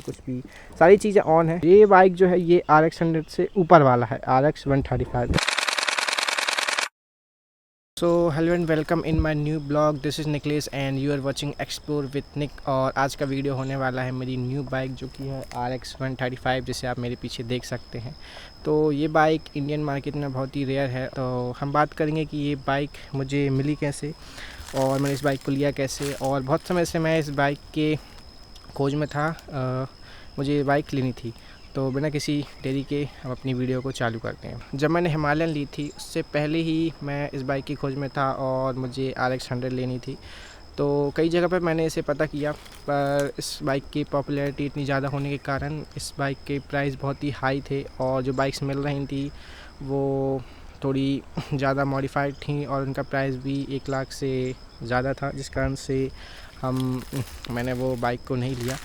कुछ भी सारी चीज़ें ऑन है। ये बाइक जो है ये RX 100 से ऊपर वाला है, RX 135। So hello and welcome in my new blog. This is Niklesh and you are watching explore with Nick. और आज का वीडियो होने वाला है मेरी न्यू बाइक जो कि है RX 135, जिसे आप मेरे पीछे देख सकते हैं। तो ये बाइक इंडियन मार्केट में बहुत ही रेयर है। तो हम बात करेंगे कि ये बाइक मुझे मिली कैसे और मैंने इस बाइक को लिया कैसे। और बहुत समय से मैं इस बाइक के खोज में था, मुझे बाइक लेनी थी। तो बिना किसी देरी के हम अपनी वीडियो को चालू करते हैं। जब मैंने हिमालयन ली थी उससे पहले ही मैं इस बाइक की खोज में था और मुझे RX 100 लेनी थी। तो कई जगह पर मैंने इसे पता किया, पर इस बाइक की पॉपुलैरिटी इतनी ज़्यादा होने के कारण इस बाइक के प्राइस बहुत ही हाई थे और जो बाइक्स मिल रही थी वो थोड़ी ज़्यादा मॉडिफाइड थी और उनका प्राइस भी 1 लाख से ज़्यादा था, जिस कारण से मैंने वो बाइक को नहीं लिया।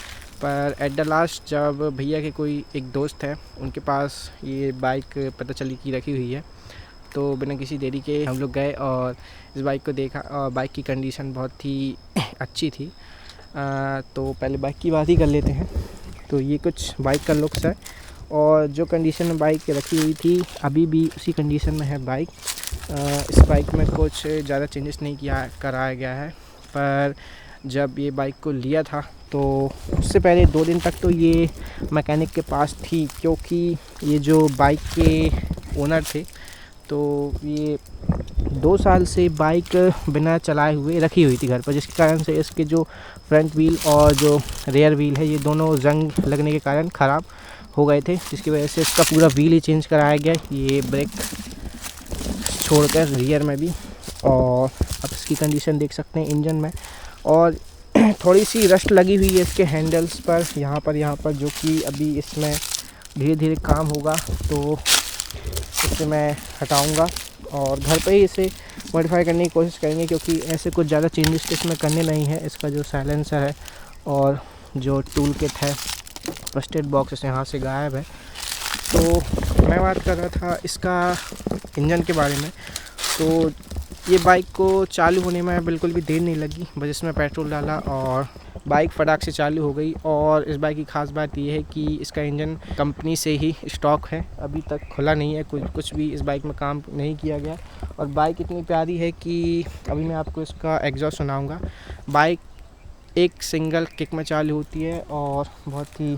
पर एट द लास्ट जब भैया के कोई एक दोस्त है उनके पास ये बाइक पता चली कि रखी हुई है, तो बिना किसी देरी के हम लोग गए और इस बाइक को देखा। और बाइक की कंडीशन बहुत ही अच्छी थी। तो पहले बाइक की बात ही कर लेते हैं। तो ये कुछ बाइक का लुक्स है और जो कंडीशन में बाइक रखी हुई थी अभी भी उसी कंडीशन में है बाइक। इस बाइक में कुछ ज़्यादा चेंजेस नहीं कराया गया है। पर जब ये बाइक को लिया था तो उससे पहले 2 दिन तक तो ये मैकेनिक के पास थी, क्योंकि ये जो बाइक के ओनर थे तो ये 2 साल से बाइक बिना चलाए हुए रखी हुई थी घर पर, जिसके कारण से इसके जो फ्रंट व्हील और जो रियर व्हील है ये दोनों जंग लगने के कारण ख़राब हो गए थे, जिसकी वजह से इसका पूरा व्हील ही चेंज कराया गया, ये ब्रेक छोड़कर रियर में भी। और अब इसकी कंडीशन देख सकते हैं इंजन में, और थोड़ी सी रस्ट लगी हुई है इसके हैंडल्स पर, यहाँ पर जो कि अभी इसमें धीरे धीरे काम होगा तो इसे मैं हटाऊंगा और घर पे ही इसे मॉडिफाई करने की कोशिश करेंगे, क्योंकि ऐसे कुछ ज़्यादा चेंजेस इसमें करने नहीं है। इसका जो साइलेंसर है और जो टूल किट है, फर्स्ट एड बॉक्स यहाँ से गायब है। तो मैं बात कर रहा था इसका इंजन के बारे में। तो ये बाइक को चालू होने में बिल्कुल भी देर नहीं लगी, बस इसमें पेट्रोल डाला और बाइक फटाक से चालू हो गई। और इस बाइक की ख़ास बात ये है कि इसका इंजन कंपनी से ही स्टॉक है, अभी तक खुला नहीं है, कुछ भी इस बाइक में काम नहीं किया गया। और बाइक इतनी प्यारी है कि अभी मैं आपको इसका एग्जॉस्ट सुनाऊंगा। बाइक एक सिंगल किक में चालू होती है और बहुत ही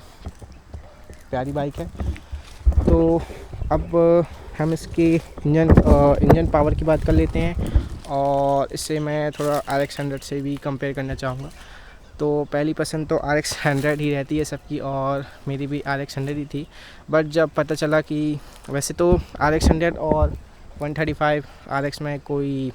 प्यारी बाइक है। तो अब हम इसके इंजन पावर की बात कर लेते हैं और इससे मैं थोड़ा RX 100 से भी कंपेयर करना चाहूँगा। तो पहली पसंद तो RX 100 ही रहती है सबकी, और मेरी भी RX 100 ही थी। बट जब पता चला कि वैसे तो RX 100 और 135 RX में कोई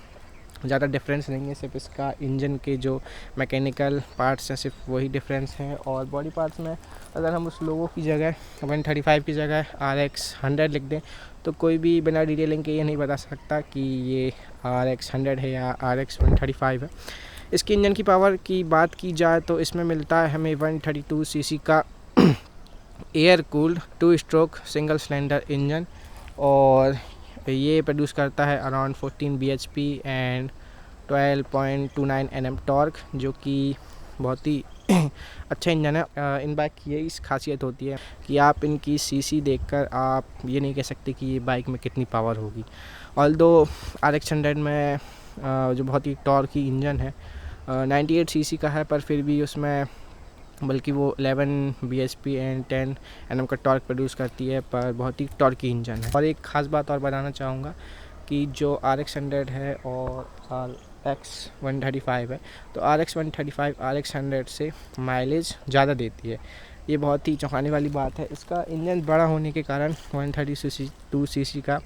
ज़्यादा डिफरेंस नहीं है, सिर्फ इसका इंजन के जो मैकेनिकल पार्ट्स हैं सिर्फ वही डिफरेंस हैं। और बॉडी पार्ट्स में अगर हम उस लोगों की जगह 135 की जगह RX 100 लिख दें तो कोई भी बिना डिटेलिंग के ये नहीं बता सकता कि ये RX 100 है या RX 135 है। इसकी इंजन की पावर की बात की जाए तो इसमें मिलता है हमें 132 सीसी का air cooled 2 stroke single cylinder engine, और ये प्रोड्यूस करता है around 14 bhp and 12.29 Nm torque, जो कि बहुत ही अच्छा इंजन है। इन बाइक की यही खासियत होती है कि आप इनकी सीसी देखकर आप ये नहीं कह सकते कि ये बाइक में कितनी पावर होगी। ऑल्दो RX 100 में जो बहुत ही टॉर्की इंजन है 98 सीसी का है, पर फिर भी उसमें बल्कि वो 11 bhp एंड 10 Nm का टॉर्क प्रोड्यूस करती है, पर बहुत ही टॉर्की इंजन है। और एक ख़ास बात और बताना चाहूँगा कि जो RX 100 है और RX 135 है, तो RX 135 RX 100 से माइलेज ज़्यादा देती है। ये बहुत ही चौंकाने वाली बात है। इसका इंजन बड़ा होने के कारण 132 सीसी का,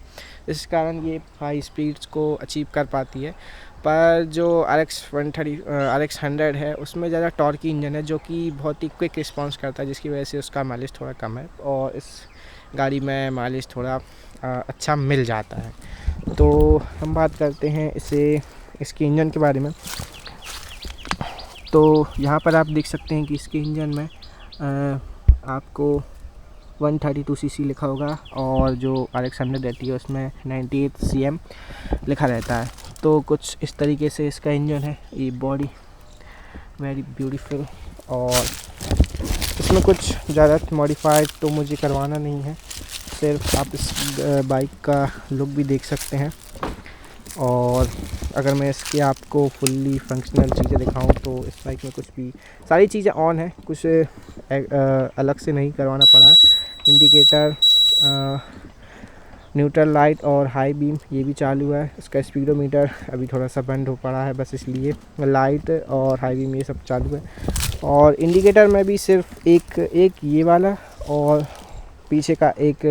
इस कारण ये हाई स्पीड्स को अचीव कर पाती है। पर जो RX 100 है उसमें ज़्यादा टॉर्की इंजन है, जो कि बहुत ही क्विक रिस्पॉन्स करता है, जिसकी वजह से उसका माइलेज थोड़ा कम है और इस गाड़ी में माइलेज थोड़ा अच्छा मिल जाता है। तो हम बात करते हैं इसके इंजन के बारे में। तो यहाँ पर आप देख सकते हैं कि इसके इंजन में आपको 132 सीसी लिखा होगा और जो RX 100 रहती है उसमें 98 cm लिखा रहता है। तो कुछ इस तरीके से इसका इंजन है। ये बॉडी वेरी ब्यूटीफुल और इसमें कुछ ज़्यादा मॉडिफाइड तो मुझे करवाना नहीं है, सिर्फ आप इस बाइक का लुक भी देख सकते हैं। और अगर मैं इसके आपको फुल्ली फंक्शनल चीज़ें दिखाऊं तो इस बाइक में कुछ भी सारी चीज़ें ऑन है, कुछ अलग से नहीं करवाना पड़ा है। इंडिकेटर, न्यूट्रल लाइट और हाई बीम ये भी चालू है। इसका स्पीडोमीटर अभी थोड़ा सा बंद हो पड़ा है, बस इसलिए लाइट और हाई बीम ये सब चालू है। और इंडिकेटर में भी सिर्फ एक ये वाला और पीछे का एक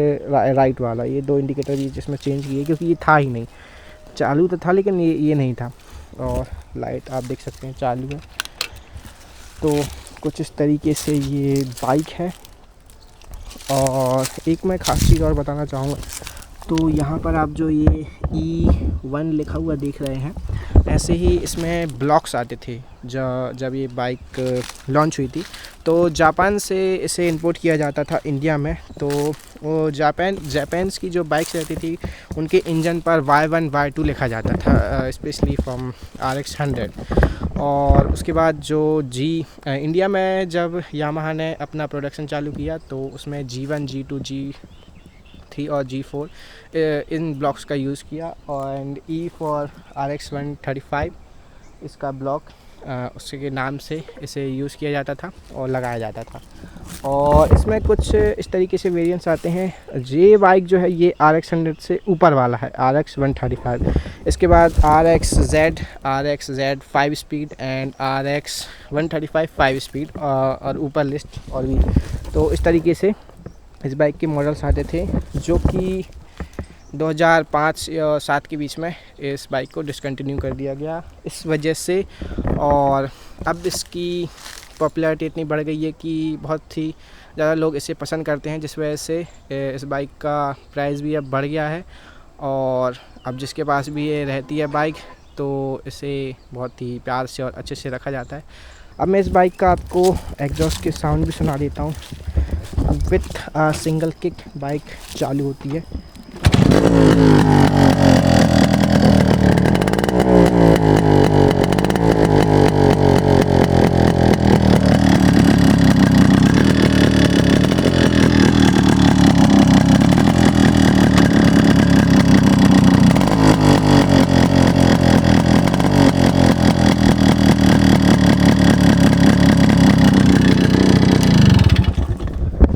राइट वाला, ये 2 इंडिकेटर भी जिसमें चेंज किए क्योंकि ये था ही नहीं, चालू तो था लेकिन ये नहीं था। और लाइट आप देख सकते हैं चालू है। तो कुछ इस तरीके से ये बाइक है। और एक मैं ख़ास चीज़ और बताना चाहूँगा, तो यहाँ पर आप जो ये E1 लिखा हुआ देख रहे हैं, ऐसे ही इसमें ब्लॉक्स आते थे जब ये बाइक लॉन्च हुई थी। तो जापान से इसे इंपोर्ट किया जाता था इंडिया में। तो वो जापान्स की जो बाइक्स रहती थी उनके इंजन पर Y1 Y2 लिखा जाता था, स्पेशली फ्रॉम RX 100। और उसके बाद जो इंडिया में जब यामाहा ने अपना प्रोडक्शन चालू किया तो उसमें G1 G2 G3 और G4 इन ब्लॉक्स का यूज़ किया। और E फॉर RX 135 इसका ब्लॉक उसके नाम से इसे यूज़ किया जाता था और लगाया जाता था। और इसमें कुछ इस तरीके से वेरिएंट्स आते हैं। ये बाइक जो है ये RX 100 से ऊपर वाला है, RX 135। इसके बाद RX Z 5 speed and RX 135 5 speed और ऊपर लिस्ट और भी। तो इस तरीके से इस बाइक के मॉडल्स आते थे, जो कि 2005 या 7 के बीच में इस बाइक को डिसकंटिन्यू कर दिया गया इस वजह से। और अब इसकी पॉपुलैरिटी इतनी बढ़ गई है कि बहुत ही ज़्यादा लोग इसे पसंद करते हैं, जिस वजह से इस बाइक का प्राइस भी अब बढ़ गया है। और अब जिसके पास भी ये रहती है बाइक तो इसे बहुत ही प्यार से और अच्छे से रखा जाता है। अब मैं इस बाइक का आपको एग्जॉस्ट के साउंड भी सुना देता हूँ। विथ सिंगल किक बाइक चालू होती है।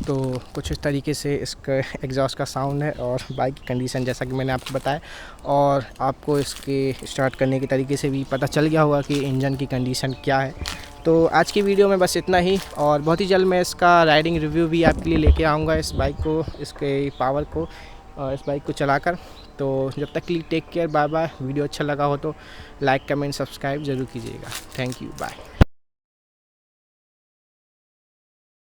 तो कुछ इस तरीके से इसका एग्जॉस्ट का साउंड है और बाइक की कंडीशन जैसा कि मैंने आपको बताया। और आपको इसके स्टार्ट करने के तरीके से भी पता चल गया होगा कि इंजन की कंडीशन क्या है। तो आज की वीडियो में बस इतना ही, और बहुत ही जल्द मैं इसका राइडिंग रिव्यू भी आपके लिए लेके आऊँगा, इस बाइक को, इसके पावर को और इस बाइक को चलाकर। तो जब तक के लिए take care, bye bye. Video अच्छा लगा हो तो लाइक कमेंट सब्सक्राइब ज़रूर कीजिएगा। Thank you, bye.